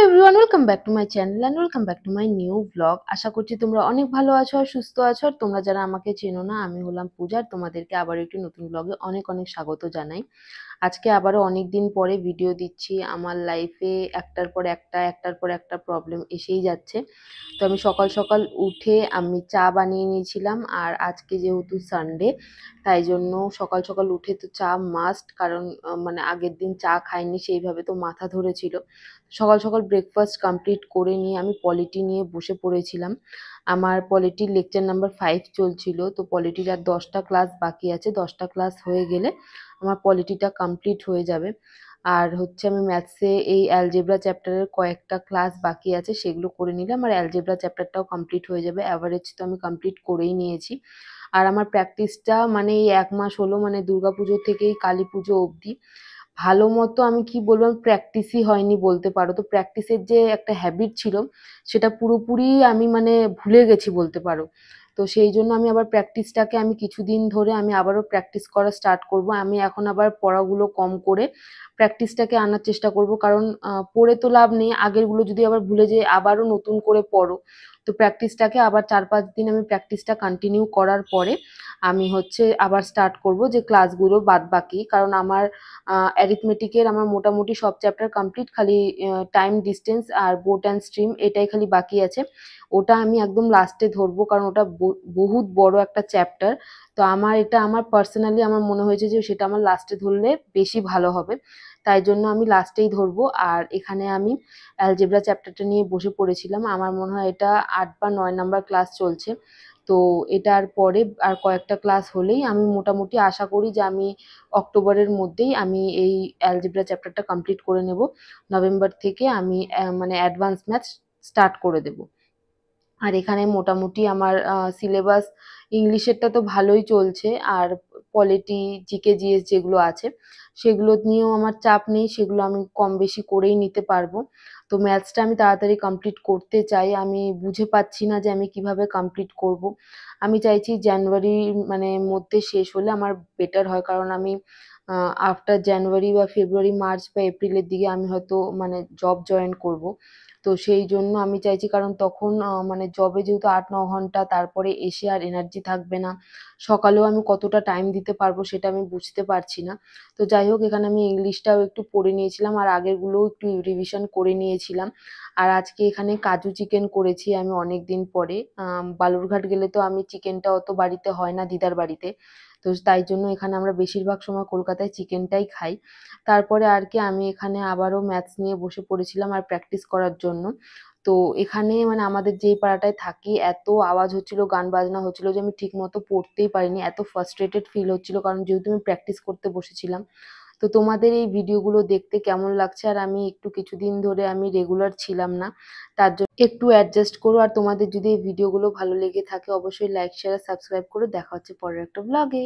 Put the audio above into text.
Everyone, welcome back to my channel and welcome back to my new blog. আশা করছি তোমরা অনেক ভালো আছো আর সুস্থ আছো। আর তোমরা যারা আমাকে চেনো না, আমি হলাম পূজা। তোমাদেরকে আবার একটি নতুন ব্লগে অনেক অনেক স্বাগত জানাই। আজকে আবারও অনেক দিন পরে ভিডিও দিচ্ছি। আমার লাইফে একটার পর একটা প্রবলেম এসেই যাচ্ছে। তো আমি সকাল সকাল উঠে আমি চা বানিয়ে নিয়েছিলাম। আর আজকে যেহেতু সানডে, তাই জন্য সকাল সকাল উঠে তো চা মাস্ট, কারণ মানে আগের দিন চা খাইনি সেইভাবে, তো মাথা ধরেছিল। সকাল সকাল ব্রেকফাস্ট কমপ্লিট করে নিয়ে আমি পলিটি নিয়ে বসে পড়েছিলাম। আমার পলিটির লেকচার নাম্বার 5 চলছিল। তো পলিটির আর 10টা ক্লাস বাকি আছে। 10টা ক্লাস হয়ে গেলে আমার পলিটিটা কমপ্লিট হয়ে যাবে। আর হচ্ছে আমি ম্যাথসে এই অ্যালজেব্রা চ্যাপ্টারের কয়েকটা ক্লাস বাকি আছে, সেগুলো করে নিলাম আর অ্যালজেব্রা চ্যাপ্টারটাও কমপ্লিট হয়ে যাবে। অ্যাভারেজ তো আমি কমপ্লিট করেই নিয়েছি। আর আমার প্র্যাকটিসটা মানে এই 1 মাস হলো, মানে দুর্গাপুজো থেকেই কালী পুজো অবধি ভালো মতো আমি কি বলবো, প্র্যাকটিসই হয়নি বলতে পারো। তো প্র্যাকটিসের যে একটা হ্যাবিট ছিল, সেটা পুরোপুরি আমি মানে ভুলে গেছি বলতে পারো। তো সেই জন্য আমি আবার প্র্যাকটিসটাকে আমি কিছুদিন ধরে আমি আবারও প্র্যাকটিস করা স্টার্ট করব। আমি এখন আবার পড়াগুলো কম করে প্র্যাকটিসটাকে আনার চেষ্টা করব, কারণ পড়ে তো লাভ নেই। আগেরগুলো যদি আবার ভুলে যাই, আবারও নতুন করে পড়ো। তো প্র্যাকটিসটাকে আবার 4-5 দিন আমি প্র্যাকটিসটা কন্টিনিউ করার পরে আমি হচ্ছে আবার স্টার্ট করব যে ক্লাসগুলো বাদ বাকি। কারণ আমার অ্যারিথমেটিকের আমার মোটামুটি সব চ্যাপ্টার কমপ্লিট, খালি টাইম ডিস্টেন্স আর বোট অ্যান্ড স্ট্রিম এটাই খালি বাকি আছে। ওটা আমি একদম লাস্টে ধরবো, কারণ ওটা বহুত বড় একটা চ্যাপ্টার। তো আমার এটা আমার পার্সোনালি আমার মনে হয়েছে যে সেটা আমার লাস্টে ধরলে বেশি ভালো হবে, তাই জন্য আমি লাস্টেই ধরবো। আর এখানে আমি অ্যালজেব্রা চ্যাপ্টারটা নিয়ে বসে পড়েছিলাম। আমার মনে হয় এটা 8 বা 9 নাম্বার ক্লাস চলছে। তো এটার পরে আর কয়েকটা ক্লাস হলেই আমি মোটামুটি আশা করি যে আমি অক্টোবরের মধ্যেই আমি এই অ্যালজেব্রা চ্যাপ্টারটা কমপ্লিট করে নেব। নভেম্বর থেকে আমি মানে অ্যাডভান্স ম্যাথস স্টার্ট করে দেব। আর এখানে মোটামুটি আমার সিলেবাস ইংলিশেরটা তো ভালোই চলছে। আর পলিটি, জিকে, জিএস যেগুলো আছে সেগুলো নিয়েও আমার চাপ নেই, সেগুলো আমি কম বেশি করেই নিতে পারবো। তো ম্যাথসটা আমি তাড়াতাড়ি কমপ্লিট করতে চাই। আমি বুঝে পাচ্ছি না যে আমি কিভাবে কমপ্লিট করব। আমি চাইছি জানুয়ারি মানে মধ্যে শেষ হলে আমার বেটার হয়, কারণ আমি আফটার জানুয়ারি বা ফেব্রুয়ারি, মার্চ বা এপ্রিলের দিকে আমি হয়তো মানে জব জয়েন করব। তো সেই জন্য আমি চাইছি, কারণ তখন মানে জবে যেহেতু 8-9 ঘন্টা, তারপরে এসে আর এনার্জি থাকবে না। সকালেও আমি কতটা টাইম দিতে পারবো সেটা আমি বুঝতে পারছি না। তো যাই হোক, এখানে আমি ইংলিশটাও একটু পড়ে নিয়েছিলাম আর আগেরগুলোও একটু রিভিশন করে নিয়েছিলাম। আর আজকে এখানে কাজু চিকেন করেছি আমি অনেক দিন পরে। বালুরঘাট গেলে তো আমি চিকেনটা অত বাড়িতে হয় না, দিদার বাড়িতে। তো তাই জন্য এখানে আমরা বেশিরভাগ সময় কলকাতায় চিকেনটাই খাই। তারপরে আর কি আমি এখানে আবারও ম্যাথস নিয়ে বসে পড়েছিলাম আর প্র্যাকটিস করার জন্য। তো এখানে মানে আমাদের যেই পাড়াটায় থাকি, এত আওয়াজ হচ্ছিল, গান বাজনা হচ্ছিল যে আমি ঠিক মতো পড়তেই পারিনি। এত ফ্রাস্ট্রেটেড ফিল হচ্ছিল, কারণ যেহেতু আমি প্র্যাকটিস করতে বসেছিলাম। তো তোমাদের এই ভিডিওগুলো দেখতে কেমন লাগছে? আর আমি একটু কিছুদিন ধরে আমি রেগুলার ছিলাম না, তার জন্য একটু অ্যাডজাস্ট করো। আর তোমাদের যদি এই ভিডিওগুলো ভালো লেগে থাকে, অবশ্যই লাইক, শেয়ার, সাবস্ক্রাইব করে দেখা হচ্ছে পরের একটা ব্লগে।